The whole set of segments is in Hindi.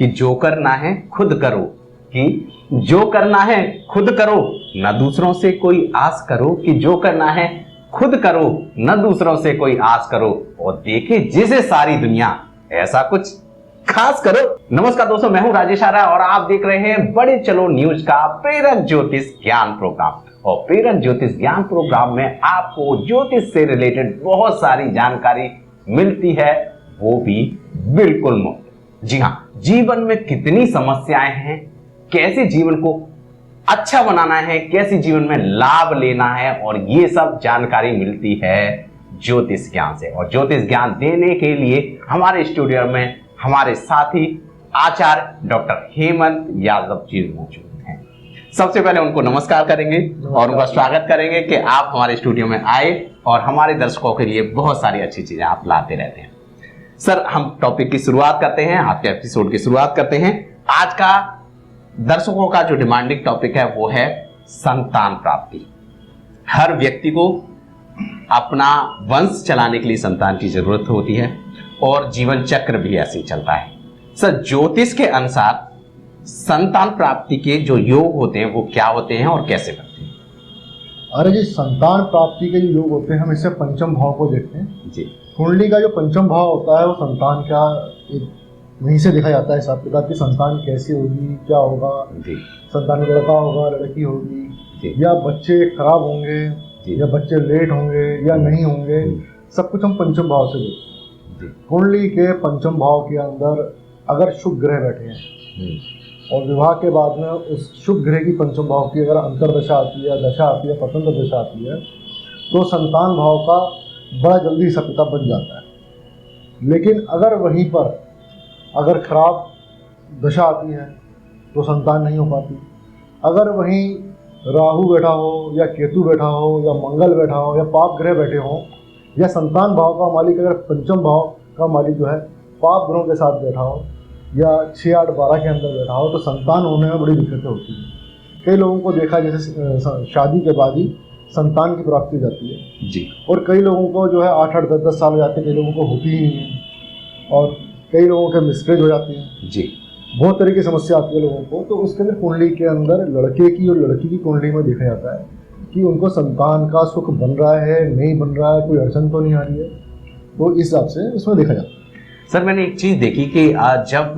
कि जो करना है खुद करो, कि जो करना है खुद करो, न दूसरों से कोई आस करो, कि जो करना है खुद करो, न दूसरों से कोई आस करो, और देखे जिसे सारी दुनिया ऐसा कुछ खास करो। नमस्कार दोस्तों, मैं हूं राजेश आरा और आप देख रहे हैं बड़े चलो न्यूज का प्रेरक ज्योतिष ज्ञान प्रोग्राम। और प्रेरक ज्योतिष ज्ञान प्रोग्राम में आपको ज्योतिष से रिलेटेड बहुत सारी जानकारी मिलती है, वो भी बिल्कुल मुफ्त। जी हाँ, जीवन में कितनी समस्याएं हैं, कैसे जीवन को अच्छा बनाना है, कैसे जीवन में लाभ लेना है, और ये सब जानकारी मिलती है ज्योतिष ज्ञान से। और ज्योतिष ज्ञान देने के लिए हमारे स्टूडियो में हमारे साथी आचार्य डॉक्टर हेमंत यादव जी मौजूद हैं। सबसे पहले उनको नमस्कार करेंगे और उनका स्वागत करेंगे कि आप हमारे स्टूडियो में आए और हमारे दर्शकों के लिए बहुत सारी अच्छी चीजें आप लाते रहते हैं। सर, हम टॉपिक की शुरुआत करते हैं, आपके एपिसोड की शुरुआत करते हैं। आज का दर्शकों का जो डिमांडिंग टॉपिक है वो है संतान प्राप्ति। हर व्यक्ति को अपना वंश चलाने के लिए संतान की जरूरत होती है और जीवन चक्र भी ऐसे ही चलता है। सर, ज्योतिष के अनुसार संतान प्राप्ति के जो योग होते हैं वो क्या होते हैं और कैसे बनते हैं? अरे जी, संतान प्राप्ति के जो योग होते हैं हम इससे पंचम भाव को देखते हैं जी। कुंडली का जो पंचम भाव होता है वो संतान का एक वहीं से देखा जाता है हिसाब किताब की संतान कैसी होगी, क्या होगा जी। संतान में लड़का होगा, लड़की होगी जी। या बच्चे खराब होंगे जी। या बच्चे लेट होंगे या नहीं होंगे, सब कुछ हम पंचम भाव से देखते हैं। कुंडली के पंचम भाव के अंदर अगर शुभ ग्रह बैठे हैं और विवाह के बाद में उस शुभ ग्रह की पंचम भाव की अगर अंतरदशा आती है, दशा आती है, पतंत्र दशा आती है, तो संतान भाव का बड़ा जल्दी हिसाब किताब बन जाता है। लेकिन अगर वहीं पर अगर खराब दशा आती है तो संतान नहीं हो पाती। अगर वहीं राहु बैठा हो या केतु बैठा हो या मंगल बैठा हो या पाप ग्रह बैठे हों, या संतान भाव का मालिक अगर पंचम भाव का मालिक जो है पाप ग्रहों के साथ बैठा हो या 6, 8, 12 के अंदर बैठा हो, तो संतान होने में बड़ी दिक्कतें होती हैं। कई लोगों को देखा जैसे शादी के बाद ही संतान की प्राप्ति हो जाती है जी, और कई लोगों को जो है 8, 8, 10, 10 साल हो जाते हैं, कई लोगों को होती ही नहीं है, और कई लोगों के मिसकैरेज हो जाती हैं जी। बहुत तरह की समस्या आती है लोगों को। तो उसके अंदर कुंडली के अंदर लड़के की और लड़की की कुंडली में देखा जाता है कि उनको संतान का सुख बन रहा है, नहीं बन रहा है, कोई अड़चन तो नहीं आ रही है, तो इस हिसाब से इसमें देखा जाता है। सर, मैंने एक चीज देखी कि जब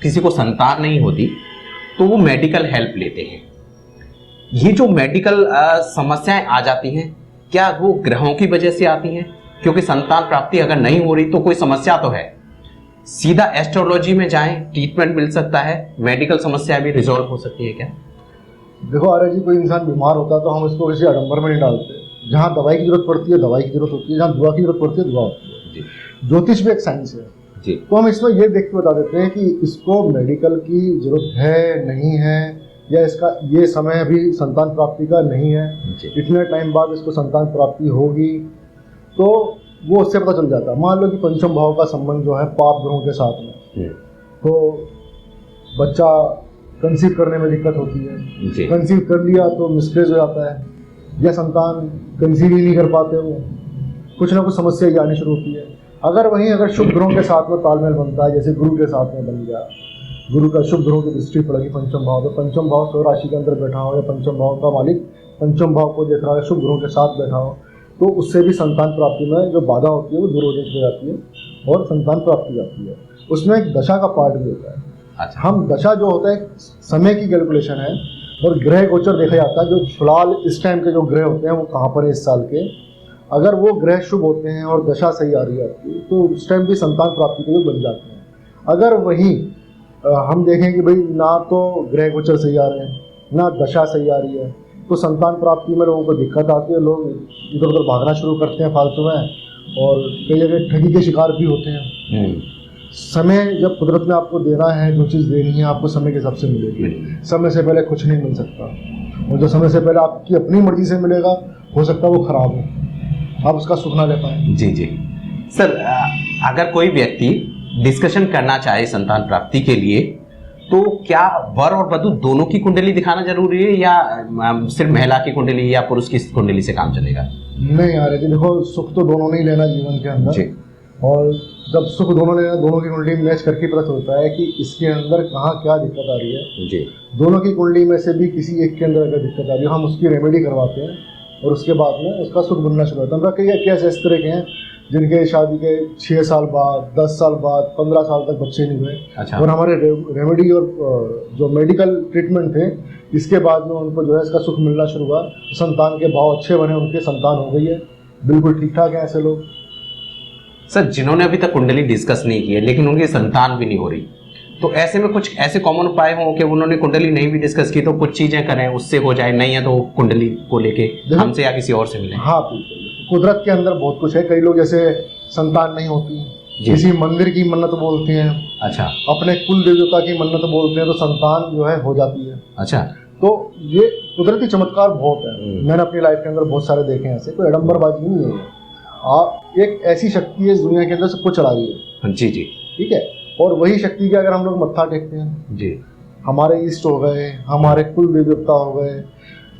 किसी को संतान नहीं होती तो वो मेडिकल हेल्प लेते हैं। ये जो मेडिकल समस्याएं आ जाती हैं, क्या वो ग्रहों की वजह से आती हैं? क्योंकि संतान प्राप्ति अगर नहीं हो रही तो कोई समस्या तो है, सीधा एस्ट्रोलॉजी में जाएं, ट्रीटमेंट मिल सकता है, मेडिकल समस्या भी रिजॉल्व हो सकती है क्या? देखो आर्य जी, कोई इंसान बीमार होता है तो हम इसको किसी आडंबर में नहीं डालते। जहाँ दवाई की जरूरत पड़ती है दवाई की जरूरत होती है, जहाँ दुआ की जरूरत पड़ती है दुआ होती है जी। ज्योतिष भी एक साइंस है जी। तो हम इसमें ये देख के बता देते हैं कि इसको मेडिकल की जरूरत है, नहीं है, या इसका ये समय अभी संतान प्राप्ति का नहीं है, इतने टाइम बाद इसको संतान प्राप्ति होगी, तो वो उससे पता चल जाता है। मान लो कि पंचम भाव का संबंध जो है पाप ग्रहों के साथ में, तो बच्चा कंसीव करने में दिक्कत होती है, कंसीव कर लिया तो मिसकैरेज हो जाता है, या संतान कंसीव ही नहीं कर पाते, वो कुछ ना कुछ समस्या ही आनी शुरू होती है। अगर शुभ ग्रहों के साथ में तालमेल बनता है, जैसे गुरु के साथ में बन गया, गुरु का शुभ ग्रहों की दृष्टि पड़ेगी पंचम भाव, तो पंचम भाव स्व राशि के अंदर बैठा हो या पंचम भाव का मालिक पंचम भाव को देख रहा है, शुभ ग्रहों के साथ बैठा हो, तो उससे भी संतान प्राप्ति में जो बाधा होती है वो दूर हो जाती है और संतान प्राप्ति जाती है। उसमें एक दशा का पार्ट भी होता है। अच्छा। हम दशा जो होता है समय की कैलकुलेशन है, और ग्रह गोचर देखा जाता है जो फिलहाल इस टाइम के जो ग्रह होते हैं वो कहाँ पर है इस साल के। अगर वो ग्रह शुभ होते हैं और दशा सही आ रही है आपकी, तो उस टाइम भी संतान प्राप्ति के लिए बन जाते हैं। अगर वहीं हम देखें कि भाई ना तो ग्रह गोचर सही आ रहे हैं, ना दशा सही आ रही है, तो संतान प्राप्ति में लोगों को दिक्कत आती है, लोग इधर उधर भागना शुरू करते हैं फालतू में, और कई जगह ठगी के शिकार भी होते हैं। समय जब कुदरत ने आपको देना है, जो चीज़ देनी है आपको समय के हिसाब से मिलेगी। समय से पहले कुछ नहीं मिल सकता, और जो समय से पहले आपकी अपनी मर्जी से मिलेगा हो सकता है वो खराब हो, आप उसका सुख ना ले पाए। जी जी। सर, अगर कोई व्यक्ति डिस्कशन करना चाहे संतान प्राप्ति के लिए, तो क्या वर और वधू दोनों की कुंडली दिखाना जरूरी है, या सिर्फ महिला की कुंडली या पुरुष की कुंडली से काम चलेगा? नहीं यार जी, देखो सुख तो दोनों ने ही लेना जीवन के अंदर, और जब सुख दोनों की कुंडली मैच करके पता चलता है कि इसके अंदर कहाँ क्या दिक्कत आ रही है। जी। दोनों की कुंडली में से भी किसी एक के अंदर अगर दिक्कत आ रही है, हम उसकी रेमेडी करवाते हैं और उसके बाद में उसका सुख बनना शुरू होता है। हमारा कई केस इस तरह के हैं जिनके शादी के 6 साल बाद, 10 साल बाद, 15 साल तक बच्चे नहीं हुए। अच्छा। और हमारे रेमेडी और जो मेडिकल ट्रीटमेंट थे, इसके बाद में उनको जो है इसका सुख मिलना शुरू हुआ। संतान के भाव अच्छे बने, उनके संतान हो गई है, बिल्कुल ठीक ठाक है ऐसे लोग। सर, जिन्होंने अभी तक कुंडली डिस्कस नहीं की है लेकिन उनकी संतान भी नहीं हो रही, तो ऐसे में कुछ ऐसे कॉमन उपाय हों कि उन्होंने कुंडली नहीं भी डिस्कस की तो कुछ चीजें करें उससे हो जाए, नहीं है तो कुंडली को लेके हमसे या किसी और से मिले? हाँ बिल्कुल, कुदरत के अंदर बहुत कुछ है। कई लोग जैसे संतान नहीं होती, किसी मंदिर की मन्नत बोलते हैं। अच्छा। अपने कुल देवता की मन्नत बोलते हैं तो संतान जो है हो जाती है। अच्छा। तो ये कुदरती चमत्कार बहुत है, मैंने अपनी लाइफ के अंदर बहुत सारे देखे हैं ऐसे, कोई आडंबरबाजी नहीं है। एक ऐसी शक्ति है इस दुनिया के अंदर सबको चला रही है। जी जी। ठीक है, और वही शक्ति के अगर हम लोग मत्था टेकते हैं जी, हमारे इष्ट हो गए, हमारे कुल देवता हो गए,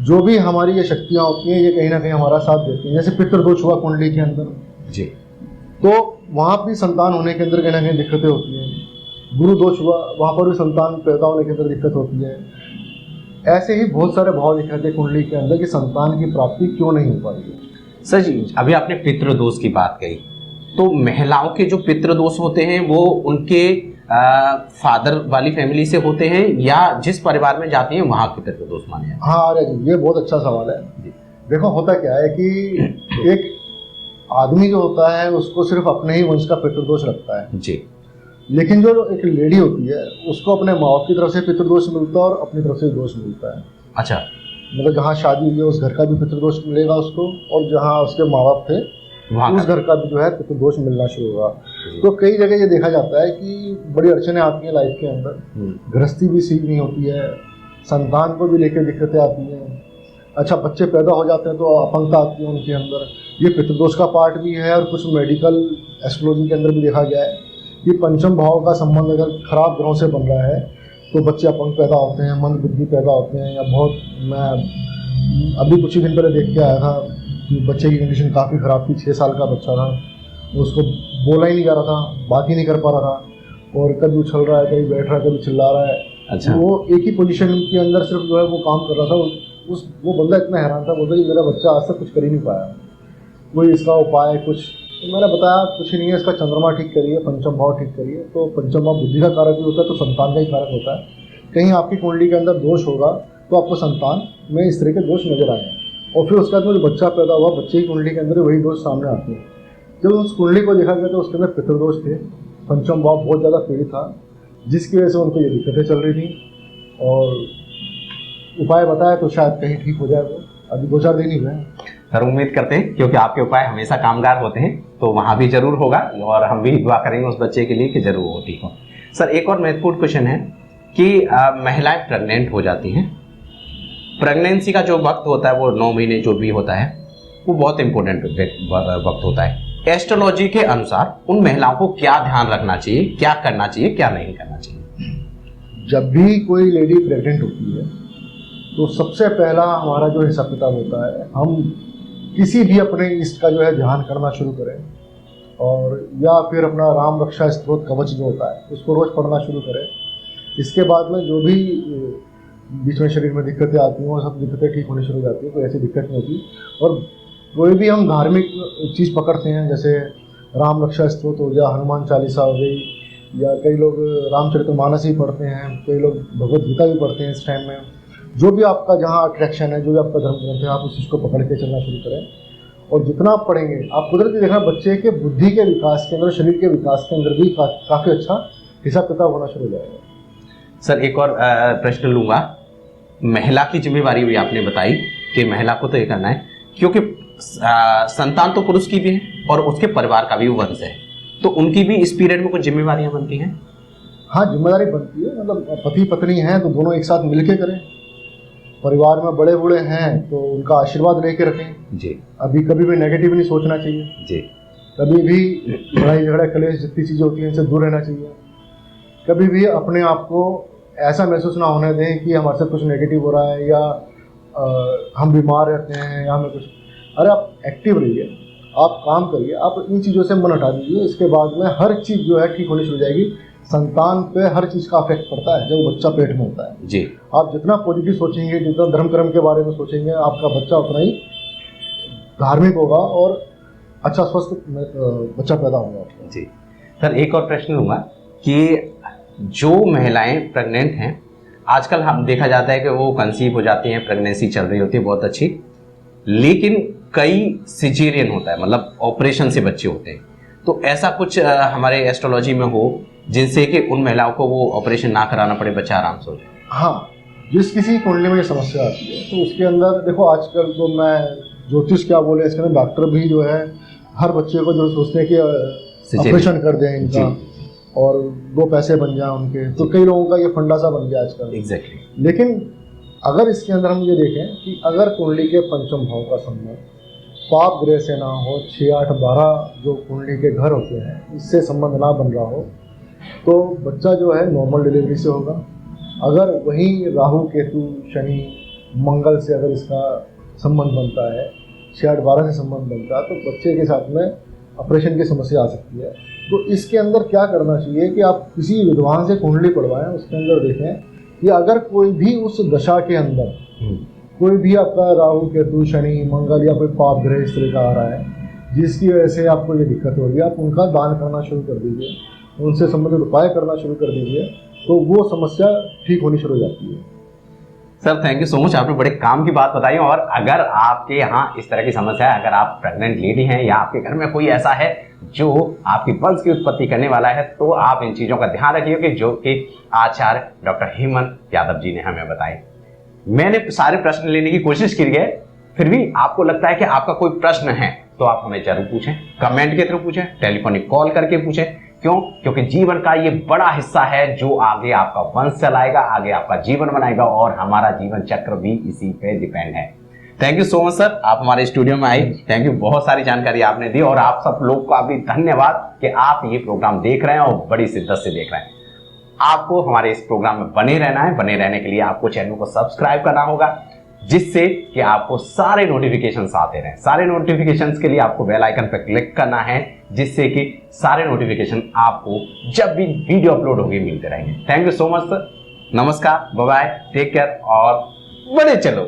जो भी हमारी ये शक्तियाँ होती हैं, ये कहीं ना कहीं हमारा साथ देती हैं। जैसे पितृदोष हुआ कुंडली के अंदर जी, तो वहाँ भी संतान होने के अंदर कहीं ना कहीं दिक्कतें होती हैं। गुरु दोष हुआ, वहाँ पर भी संतान पैदा होने के अंदर दिक्कत होती है। ऐसे ही बहुत सारे भाव दिखाते हैं कुंडली के अंदर कि संतान की प्राप्ति क्यों नहीं हो पा रही है। सर जी, अभी आपने पितृदोष की बात कही, तो महिलाओं के जो पितृदोष होते हैं वो उनके फादर वाली फैमिली से होते हैं या जिस परिवार में जाती हैं वहाँ के पितृदोष माने जाते हैं? हाँ अरे जी, ये बहुत अच्छा सवाल है। देखो होता क्या है कि एक आदमी जो होता है उसको सिर्फ अपने ही वंश का पितृदोष लगता है जी, लेकिन जो एक लेडी होती है उसको अपने माँ बाप की तरफ से पितृदोष मिलता है और अपनी तरफ से दोष मिलता है। अच्छा। मतलब जहाँ शादी हुई है उस घर का भी पितृदोष मिलेगा उसको, और जहाँ उसके माँ बाप थे उस घर का भी जो है पितृदोष मिलना शुरू होगा। तो कई जगह ये देखा जाता है कि बड़ी अड़चने आती हैं लाइफ के अंदर, गृहस्थी भी सीख नहीं होती है, संतान को भी लेकर दिक्कतें आती हैं। अच्छा, बच्चे पैदा हो जाते हैं तो अपंगता आती है उनके अंदर, ये पितृदोष का पार्ट भी है। और कुछ मेडिकल एस्ट्रोलॉजी के अंदर भी देखा गया है कि पंचम भाव का संबंध अगर खराब ग्रहों से बन रहा है तो बच्चे अपंग पैदा होते हैं, मंद बुद्धि पैदा होते हैं। या बहुत, मैं अभी कुछ ही दिन पहले देख के आया था कि बच्चे की कंडीशन काफ़ी ख़राब थी। 6 साल का बच्चा था, उसको बोला ही नहीं जा रहा था, बात ही नहीं कर पा रहा था, और कभी उछल रहा है, कभी बैठ रहा है, कभी चिल्ला रहा है। अच्छा। वो एक ही पोजीशन के अंदर सिर्फ जो है वो काम कर रहा था। वो बंदा इतना हैरान था, बोलता कि मेरा बच्चा आज तक कुछ कर ही नहीं पाया, कोई इसका उपाय कुछ। तो मैंने बताया कुछ ही नहीं है, इसका चंद्रमा ठीक करिए, पंचम भाव ठीक करिए। तो पंचम भाव बुद्धि का कारक भी होता है, तो संतान का ही कारक होता है। कहीं आपकी कुंडली के अंदर दोष होगा तो आपको संतान में इस तरह के दोष नजर आए, और फिर उसके बाद में जो बच्चा पैदा हुआ, बच्चे की कुंडली के अंदर वही दोष सामने आते हैं। जब उस कुंडली को देखा गया तो उसके अंदर पितृदोष थे, पंचम भाव बहुत ज़्यादा पीड़ित था, जिसकी वजह से उनको ये दिक्कतें चल रही थी। और उपाय बताया तो शायद कहीं ठीक हो जाए, वो अभी 2-4 दिन ही हुए हैं। सर, उम्मीद करते हैं क्योंकि आपके उपाय हमेशा कामगार होते हैं तो वहाँ भी जरूर होगा, और हम भी दुआ करेंगे उस बच्चे के लिए कि जरूर वो ठीक हो। सर, एक और महत्वपूर्ण क्वेश्चन है कि महिलाएं प्रेग्नेंट हो जाती हैं, प्रेगनेंसी का जो वक्त होता है वो 9 महीने जो भी होता है वो बहुत इंपॉर्टेंट वक्त होता है। एस्ट्रोलॉजी के अनुसार उन महिलाओं को क्या ध्यान रखना चाहिए, क्या करना चाहिए, क्या नहीं करना चाहिए? जब भी कोई लेडी प्रेग्नेंट होती है तो सबसे पहला हमारा जो हिसाब किताब होता है, हम किसी भी अपने इष्ट का जो है ध्यान करना शुरू करें, और या फिर अपना राम रक्षा स्तोत्र कवच जो होता है उसको रोज़ पढ़ना शुरू करें। इसके बाद में जो भी बीच में शरीर में दिक्कतें आती हैं वो सब दिक्कतें ठीक होनी शुरू हो जाती हैं, कोई ऐसी दिक्कत नहीं होती। और कोई भी हम धार्मिक चीज़ पकड़ते हैं, जैसे राम रक्षा स्तोत्र हो गया, हनुमान चालीसा हो गई, या कई लोग रामचरितमानस ही पढ़ते हैं, कई लोग भगवद गीता भी पढ़ते हैं। इस टाइम में जो भी आपका जहाँ अट्रैक्शन है, जो भी आपका धर्म ग्रंथ है, आप उस चीज़ को पकड़ के चलना शुरू करें। और जितना आप पढ़ेंगे, आप कुदरती देखना बच्चे के बुद्धि के विकास के अंदर, शरीर के विकास के अंदर भी काफ़ी अच्छा हिसाब किताब होना शुरू हो जाएगा। सर, एक और प्रश्न लूँगा। महिला की जिम्मेवारी भी आपने बताई कि महिला को तो ये करना है, क्योंकि संतान तो पुरुष की भी है और उसके परिवार का भी वंश है, तो उनकी भी इस पीरियड में कुछ जिम्मेवारियाँ बनती हैं? हाँ, जिम्मेदारी बनती है। मतलब पति पत्नी हैं तो दोनों एक साथ मिलके करें। परिवार में बड़े बूढ़े हैं तो उनका आशीर्वाद लेके रखें जी। अभी कभी भी नेगेटिव नहीं सोचना चाहिए जी। कभी भी लड़ाई झगड़ा कलेश जितनी चीज़ें होती हैं इनसे दूर रहना चाहिए। कभी भी अपने आप को ऐसा महसूस ना होने दें कि हमारे साथ कुछ नेगेटिव हो रहा है, या हम बीमार रहते हैं, या हमें कुछ। अरे आप एक्टिव रहिए, आप काम करिए, आप इन चीज़ों से मन हटा दीजिए, इसके बाद में हर चीज़ जो है ठीक होनी शुरू हो जाएगी। संतान पे हर चीज़ का इफेक्ट पड़ता है जब बच्चा पेट में होता है जी। आप जितना पॉजिटिव सोचेंगे, जितना धर्म कर्म के बारे में सोचेंगे, आपका बच्चा उतना ही धार्मिक होगा और अच्छा स्वस्थ बच्चा पैदा होगा आपका। जी सर, एक और प्रश्न लूँगा कि जो महिलाएं प्रेग्नेंट हैं, आजकल हम देखा जाता है कि वो कंसीव हो जाती हैं, प्रेगनेंसी चल रही होती है बहुत अच्छी, लेकिन कई सिजेरियन होता है, मतलब ऑपरेशन से बच्चे होते हैं। तो ऐसा कुछ हमारे एस्ट्रोलॉजी में हो जिनसे कि उन महिलाओं को वो ऑपरेशन ना कराना पड़े, बच्चा आराम से हो जाए? हाँ, जिस किसी कुंडली में ये समस्या आती है तो उसके अंदर देखो, आजकल तो मैं ज्योतिष क्या बोले, इसके अंदर डॉक्टर भी जो है हर बच्चे को जो सोचते हैं कि ऑपरेशन कर दें इनका और 2 पैसे बन जाए उनके, तो कई लोगों का ये फंडा सा बन गया आजकल। एग्जैक्टली। लेकिन अगर इसके अंदर हम ये देखें कि अगर कुंडली के पंचम भाव का संबंध पाप ग्रह से ना हो, 6, 8, 12 जो कुंडली के घर होते हैं इससे संबंध ना बन रहा हो, तो बच्चा जो है नॉर्मल डिलीवरी से होगा। अगर वही राहु केतु शनि मंगल से अगर इसका संबंध बनता है, 6, 8, 12 से संबंध बनता है, तो बच्चे के साथ में ऑपरेशन की समस्या आ सकती है। तो इसके अंदर क्या करना चाहिए कि आप किसी विद्वान से कुंडली पढ़वाएं, उसके अंदर देखें कि अगर कोई भी उस दशा के अंदर कोई भी आपका राहु केतु शनि मंगल या कोई पाप ग्रह इस तरह का आ रहा है जिसकी वजह से आपको ये दिक्कत हो रही है, आप उनका दान करना शुरू कर दीजिए, उनसे संबंधित उपाय करना शुरू कर दीजिए, तो वो समस्या ठीक होनी शुरू हो जाती है। Sir thank you so much, आपने बड़े काम की बात बताई। और अगर आपके यहाँ इस तरह की समस्या है, अगर आप प्रेग्नेंट लेडी हैं या आपके घर में कोई ऐसा है जो आपकी वंश की उत्पत्ति करने वाला है, तो आप इन चीज़ों का ध्यान रखिए कि जो कि आचार्य डॉक्टर हेमंत यादव जी ने हमें बताए। मैंने सारे प्रश्न लेने की कोशिश की है, फिर भी आपको लगता है कि आपका कोई प्रश्न है तो आप हमें जरूर पूछें, कमेंट के थ्रू पूछें, टेलीफोनिक कॉल करके पूछें। क्यों? क्योंकि जीवन का ये बड़ा हिस्सा है जो आगे आपका वंश चलाएगा, आगे आपका जीवन बनाएगा, और हमारा जीवन चक्र भी इसी पे डिपेंड है। Thank you so much sir, आप हमारे स्टूडियो में आए। थैंक यू, बहुत सारी जानकारी आपने दी, और आप सब लोग का भी धन्यवाद कि आप ये प्रोग्राम देख रहे हैं और बड़ी शिद्दत से देख रहे हैं। आपको हमारे इस प्रोग्राम में बने रहना है। बने रहने के लिए आपको चैनल को सब्सक्राइब करना होगा, जिससे कि आपको सारे नोटिफिकेशंस आते रहें। सारे नोटिफिकेशंस के लिए आपको बेल आइकन पर क्लिक करना है, जिससे कि सारे नोटिफिकेशन आपको जब भी वीडियो अपलोड होगी मिलते रहेंगे। Thank you so much sir, नमस्कार, बाय बाय, टेक केयर और बड़े चलो।